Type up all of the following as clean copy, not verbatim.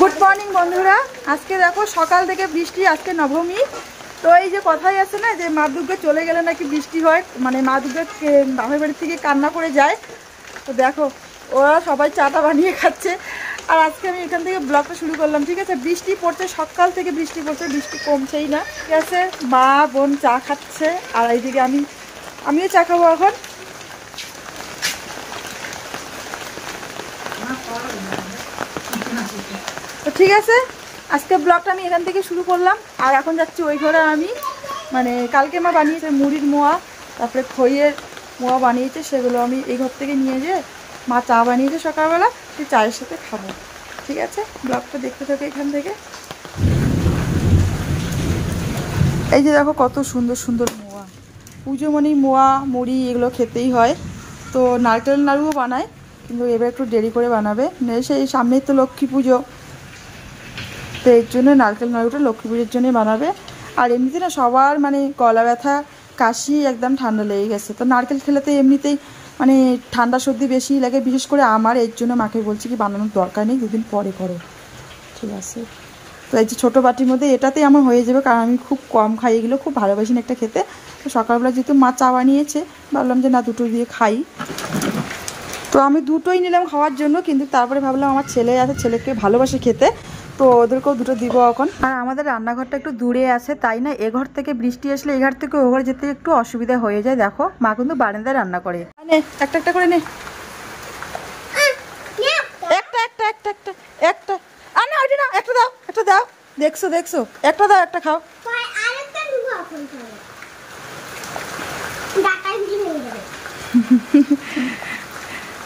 Good morning বন্ধুরা। আজকে দেখো সকাল থেকে বৃষ্টি, আজকে নবমী। তো এই যে কথাই আছে না যে মা দুর্গা চলে গেলে নাকি বৃষ্টি হয়, মানে মা দুর্গা বাপের বাড়ি থেকে কান্না করে যায়। তো দেখো ওরা সবাই চাটা বানিয়ে খাচ্ছে, আর আজকে আমি এখান থেকে ব্লগটা শুরু করলাম। ঠিক আছে, বৃষ্টি পড়ছে, সকাল থেকে বৃষ্টি পড়ছে, বৃষ্টি কমছেই না। ঠিক আছে, মা বোন চা খাচ্ছে, আর এইদিকে আমিও চা খাবো এখন। তো ঠিক আছে, আজকে ব্লগটা আমি এখান থেকে শুরু করলাম। আর এখন যাচ্ছি ওই ঘরে। আমি মানে কালকে মা বানিয়েছে মুড়ির মোয়া, তারপরে খইয়ের মোয়া বানিয়েছে, সেগুলো আমি এই ঘর থেকে নিয়ে যেয়ে মা চা বানিয়েছে সকালবেলা, সেই চায়ের সাথে খাবো। ঠিক আছে, ব্লগটা দেখতে থাকে এখান থেকে। এই যে দেখো কত সুন্দর সুন্দর মোয়া, পুজো মানে মোয়া মুড়ি এগুলো খেতেই হয়। তো নারকেল নাড়ুও বানায়, কিন্তু এবার একটু দেরি করে বানাবে, সেই সামনেই তো লক্ষ্মী পুজো, তো এর জন্য নারকেল নাড়ুটা লক্ষ্মী পুজোর জন্যই বানাবে। আর এমনিতে না সবার মানে গলা ব্যথা কাশি একদম ঠান্ডা লেগে গেছে, তো নারকেল খেলে তো এমনিতেই মানে ঠান্ডা সর্দি বেশি লাগে, বিশেষ করে আমার। এর জন্য মাকে বলছি কি বানানোর দরকার নেই, দুদিন পরে করো। ঠিক আছে, তো এই যে ছোটো বাটির মধ্যে এটাতেই আমার হয়ে যাবে, কারণ আমি খুব কম খাই এগুলো, খুব ভালোবাসি না একটা খেতে। তো সকালবেলা যেহেতু মা চা বানিয়েছে, ভাবলাম যে না দুটো দিয়ে খাই। তো আমি দুটোই নিলাম খাওয়ার জন্য, কিন্তু তারপরে ভাবলাম আমার ছেলে আছে, ছেলেকে ভালোবাসে খেতে, তো ওদেরকেও দুটো দিব এখন। আর আমাদের রান্নাঘরটা একটু দূরে আছে, তাই না এ ঘর থেকে বৃষ্টি আসলে এ ঘর থেকে ও ঘরে যেতে একটু অসুবিধা হয়ে যায়। দেখো মা কিন্তু বারান্দায় রান্না করে। নে একটা একটা করে নে, একটা একটা একটা একটা একটা আর না ওইটা না, একটা দাও, একটা দাও, দেখছো দেখছো, একটা দাও, একটা খাও।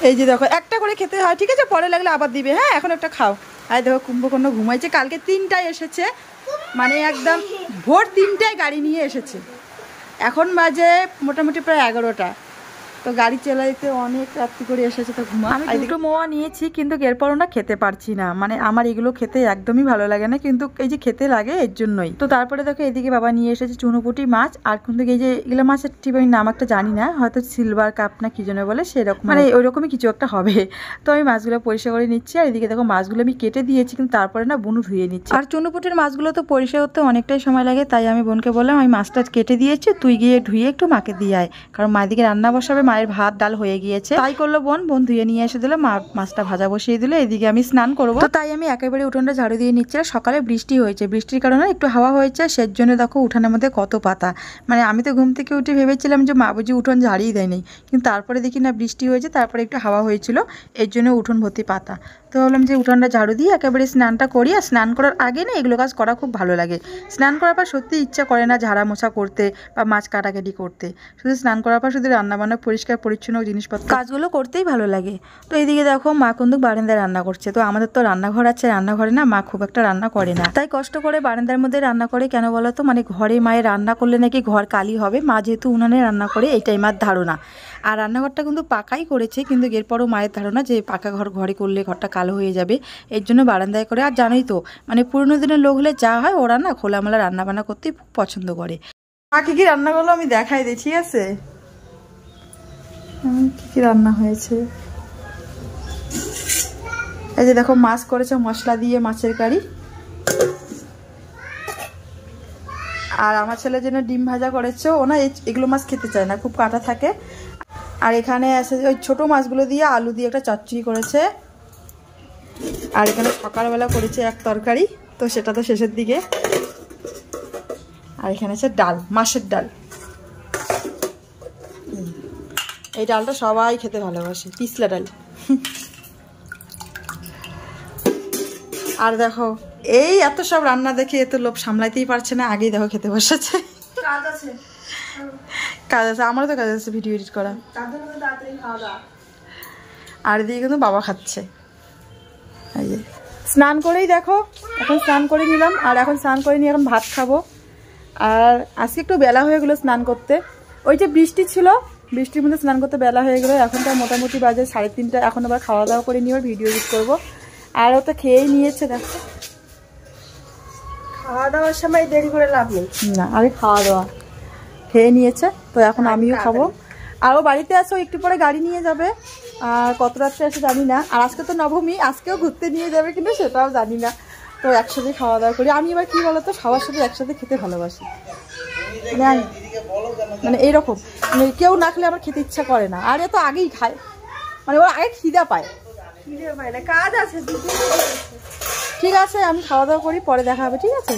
এই যে দেখো একটা করে খেতে হয়, ঠিক আছে, পরে লাগলে আবার দিবে। হ্যাঁ, এখন একটা খাও। আর দেখো কুম্ভকর্ণ ঘুমাইছে, কালকে 3টায় এসেছে, মানে একদম ভোর 3টায় গাড়ি নিয়ে এসেছে, এখন বাজে মোটামুটি প্রায় 11টা। তো গাড়ি চালাইতে অনেক রাত্রি করে এসেছে, তো ঘুমা। আমি দুটো মোয়া নিয়েছি, কিন্তু এরপরও না খেতে পারছি না, মানে আমার এগুলো খেতে একদমই ভালো লাগে না, কিন্তু এই যে খেতে লাগে এর জন্যই। তো তারপরে দেখো এদিকে বাবা নিয়ে এসেছে চুনোপুটি মাছ, আর কিন্তু এই যে এগুলো মাছের ঠিক আমি নাম একটা জানি না, হয়তো সিলভার কাপ না কি যেন বলে, সেরকম মানে ওই রকমই কিছু একটা হবে। তো আমি মাছগুলো পরিষ্কার করে নিচ্ছি, আর এদিকে দেখো মাছগুলো আমি কেটে দিয়েছি, কিন্তু তারপরে না বোনও ধুয়ে নিচ্ছি। আর চুনোপুটির মাছগুলো তো পরিষ্কার করতে অনেকটাই সময় লাগে, তাই আমি বোনকে বললাম আমি মাছটা কেটে দিয়েছি, তুই গিয়ে ধুয়ে একটু মাকে দিয়ে আয়, কারণ মা এদিকে রান্না বসাবে, মায়ের ভাত ডাল হয়ে গিয়েছে। তাই করলো বোন ধুয়ে নিয়ে এসে দিল, মাছটা ভাজা বসিয়ে দিল, এদিকে আমি স্নান করবো। তো তাই আমি একেবারে উঠোনটা ঝাড়ু দিয়ে নিচ্ছি। আর সকালে বৃষ্টি হয়েছে, বৃষ্টির কারণে একটু হাওয়া হয়েছে, সের জন্য দেখো উঠানের মধ্যে কত পাতা। মানে আমি তো ঘুম থেকে উঠে ভেবেছিলাম যে মা বুঝি উঠোন ঝাড়িয়ে দেয়নি, কিন্তু তারপরে দেখি না বৃষ্টি হয়েছে, তারপরে একটু হাওয়া হয়েছিল, এর জন্য উঠোন ভর্তি পাতা। তো ভাবলাম যে উঠোনটা ঝাড়ু দিয়ে একেবারে স্নানটা করি। আর স্নান করার আগে না এগুলো কাজ করা খুব ভালো লাগে। স্নান করার পর সত্যি ইচ্ছা করে না ঝাড়া মোছা করতে বা মাছ কাটাকাটি করতে, শুধু স্নান করার পর শুধু রান্নাবান্না পরিষ্কার পরিচ্ছন্ন জিনিসপত্র কাজগুলো করতেই ভালো লাগে। তো এইদিকে দেখো মা কিন্তু বারান্দায় রান্না করছে। তো আমাদের তো রান্নাঘর আছে, রান্নাঘরে না মা খুব একটা রান্না করে না, তাই কষ্ট করে বারান্দার মধ্যে রান্না করে। কেন বলো তো, মানে ঘরে মায়ের রান্না করলে নাকি ঘর কালি হবে, মা যেহেতু উনানে রান্না করে, এইটাই মার ধারণা। আর রান্নাঘরটা কিন্তু পাকাই করেছে, কিন্তু এরপরও মায়ের ধারণা যে পাকা ঘরে করলে ঘরটা কালো হয়ে যাবে, এর জন্য বারান্দায় করে। আর জানোই তো মানে পুরোনো দিনের লোক হলে যা হয়, ওরা না খোলামেলা রান্না বান্না করতেই খুব পছন্দ করে। মা কি কি রান্না করলো আমি দেখাই দিই, ঠিক আছে, কি কি রান্না হয়েছে। এই যে দেখো মাছ করেছে মশলা দিয়ে, মাছের কারি। আর আমার ছেলের জন্য ডিম ভাজা করেছে, ও না এগুলো মাছ খেতে চায় না, খুব কাঁটা থাকে। আর এখানে আছে ওই ছোট মাছগুলো দিয়ে আলু দিয়ে একটা চচ্চড়ি করেছে। আর এখানে সকালবেলা করেছে এক তরকারি, তো সেটা তো শেষের দিকে। আর এখানে আছে ডাল, মাছের ডাল। এই ডালটা সবাই খেতে ভালোবাসে, পিছলা ডাল। আর দেখো এই এত সব রান্না দেখে এত লোভ সামলাইতেই পারছে না, আগেই দেখো খেতে বসেছে। কাজ আছে, আমারও তো কাজ আছে, ভিডিও এডিট করা। আর এদিকে কিন্তু বাবা খাচ্ছে। এই যে স্নান করেই দেখো, এখন স্নান করে নিলাম, আর এখন স্নান করে নিয়ে এখন ভাত খাবো। আর আজকে একটু বেলা হয়ে গেলো স্নান করতে, ওই যে বৃষ্টি ছিল, বৃষ্টির মধ্যে স্নান করতে বেলা হয়ে গেলো। এখন তো মোটামুটি বাজে 3:30। এখন আবার খাওয়া দাওয়া করে নিয়ে ভিডিও এডিট করবো। আর ও তো খেয়েই নিয়েছে, দেখো খাওয়া দাওয়ার সময় দেরি করে লাভ নেই না, আরে খাওয়া দাওয়া খেয়ে নিয়েছে, তো এখন আমিও খাবো। আরও বাড়িতে আসো, একটু পরে গাড়ি নিয়ে যাবে, আর কত রাত্রে আসে জানি না। আর আজকে তো নবমী, আজকেও ঘুরতে নিয়ে যাবে কিন্তু সেটাও জানি না। তো একসাথে খাওয়া দাওয়া করি। আমি এবার কি বলতো সবার সাথে একসাথে খেতে ভালোবাসি, মানে এইরকম, মানে কেউ না খেলে আমার খেতে ইচ্ছা করে না। আর এ তো আগেই খায়, মানে ওর আগে খিদা পায় না, কাজ আছে। ঠিক আছে আমি খাওয়া দাওয়া করি, পরে দেখা হবে, ঠিক আছে?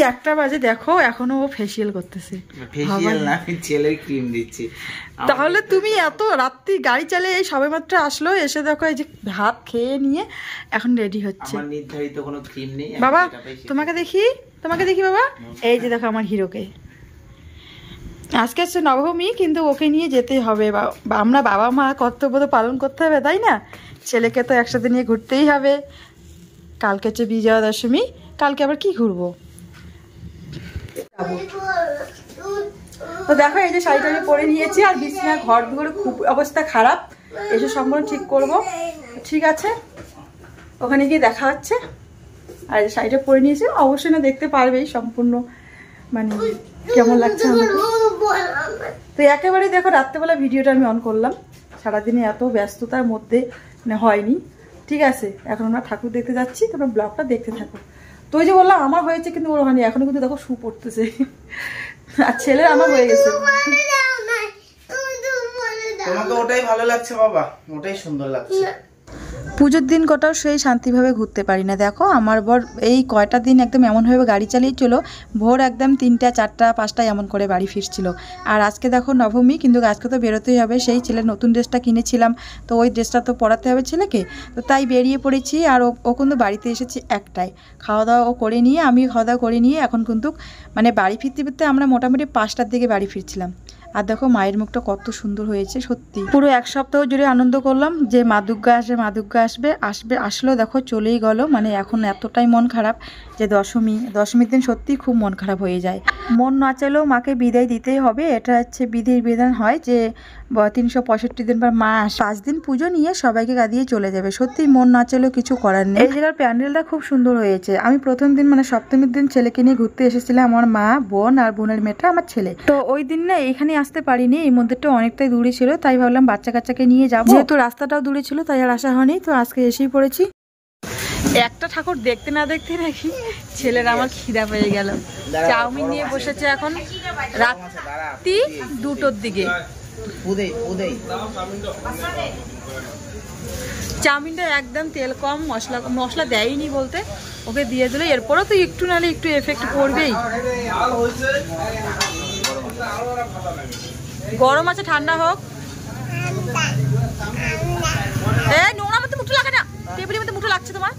1টা বাজে, দেখো এখনো ও ফেসিয়াল করতেছে। তাহলে তুমি এত রাত্রি গাড়ি চালিয়ে এই সবে মাত্র আসলো, এসে দেখো এই যে ভাত খেয়ে নিয়ে এখন রেডি হচ্ছে। নির্ধারিত কোনো ক্রিম নেই বাবা, তোমাকে দেখি বাবা, এই যে দেখো আমার হিরোকে। আজকে হচ্ছে নবমী, কিন্তু ওকে নিয়ে যেতেই হবে। আমরা বাবা মা কর্তব্য তো পালন করতে হবে, তাই না? ছেলেকে তো একসাথে নিয়ে ঘুরতেই হবে। কালকে হচ্ছে বিজয়া দশমী, কালকে আবার কি ঘুরবো। তো দেখো এই যে শাড়িটা আমি পরে নিয়েছি, আর বিছানা ঘর দুয়ারে খুব অবস্থা খারাপ, এসে সম্পূর্ণ ঠিক করব, ঠিক আছে? ওখানে গিয়ে দেখা হচ্ছে। আর শাড়িটা পরে নিয়েছি, অবশ্যই না দেখতে পারবেই সম্পূর্ণ, মানে কেমন লাগছে আমাকে। তো একেবারে দেখো রাত্রেবেলা ভিডিওটা আমি অন করলাম, সারাদিনে এত ব্যস্ততার মধ্যে মানে হয়নি, ঠিক আছে? এখন আমরা ঠাকুর দেখতে যাচ্ছি, তোমরা ব্লগটা দেখতে থাকো। তো ওই যে বললাম আমার হয়েছে, কিন্তু ওর হয়নি এখনো, কিন্তু দেখো শু পড়তেছে। আর ছেলে আমার হয়ে গেছে। তোমাকে ওটাই ভালো লাগছে বাবা, ওটাই সুন্দর লাগছে। পুজোর দিন কটাও সেই শান্তিভাবে ঘুরতে পারি না। দেখো আমার বর এই কয়টা দিন একদম এমনভাবে গাড়ি চালিয়ে চলো, ভোর একদম 3টা 4টা 5টা এমন করে বাড়ি ফিরছিল। আর আজকে দেখো নবমী, কিন্তু আজকে তো বেরোতেই হবে। সেই ছেলের নতুন ড্রেসটা কিনেছিলাম, তো ওই ড্রেসটা তো পরাতে হবে ছেলেকে, তো তাই বেরিয়ে পড়েছি। আর ও কিন্তু বাড়িতে এসেছি 1টায়, খাওয়া দাওয়া ও করে নিয়ে, আমি খাওয়া দাওয়া করে নিয়ে এখন কিন্তু মানে বাড়ি ফিরতে ফিরতে আমরা মোটামুটি 5টার দিকে বাড়ি ফিরছিলাম। আর দেখো মায়ের মুখটা কত সুন্দর হয়েছে, সত্যি পুরো 1 সপ্তাহ জুড়ে আনন্দ করলাম যে মা দুর্গা আসলো, দেখো চলেই গেল। মানে এখন এতটাই মন খারাপ যে দশমীর দিন সত্যি খুব মন খারাপ হয়ে যায়। মন না চাইলেও মাকে বিদায় দিতেই হবে, এটা হচ্ছে বিধির বিধান হয় যে 365 দিন পর মা 5 দিন পুজো নিয়ে সবাইকে কাঁদিয়ে চলে যাবে। সত্যি মন না চাইলেও কিছু করার নেই। এই জায়গার প্যান্ডেলটা খুব সুন্দর হয়েছে। আমি প্রথম দিন মানে সপ্তমীর দিন ছেলেকে নিয়ে ঘুরতে এসেছিলাম, আমার মা, বোন আর বোনের মেয়েটা আমার ছেলে। তো ওই দিন না এখানে আসতে পারিনি, এই মন্দিরটা অনেকটাই দূরে ছিল, তাই ভাবলাম বাচ্চা কাচ্চাকে নিয়ে যাবো, যেহেতু রাস্তাটাও দূরে ছিল তাই আর আসা হয়নি। তো আজকে এসেই পড়েছি। একটা ঠাকুর দেখতে না দেখতে নাকি ছেলের আমার খিদা পেয়ে গেল। চাউমিন নিয়ে বসেছে এখন রাত্রি 2টোর দিকে। চাউমিনটা একদম তেল কম, মশলা দেয়নি বলতে, ওকে দিয়ে দিল। এরপরও তো একটু নাহলে একটু এফেক্ট পড়বেই। গরম আছে, ঠান্ডা হোক। এই নোংরা মধ্যে মুঠো লাগে না, টেবিলের মধ্যে মুঠো লাগছে তোমার।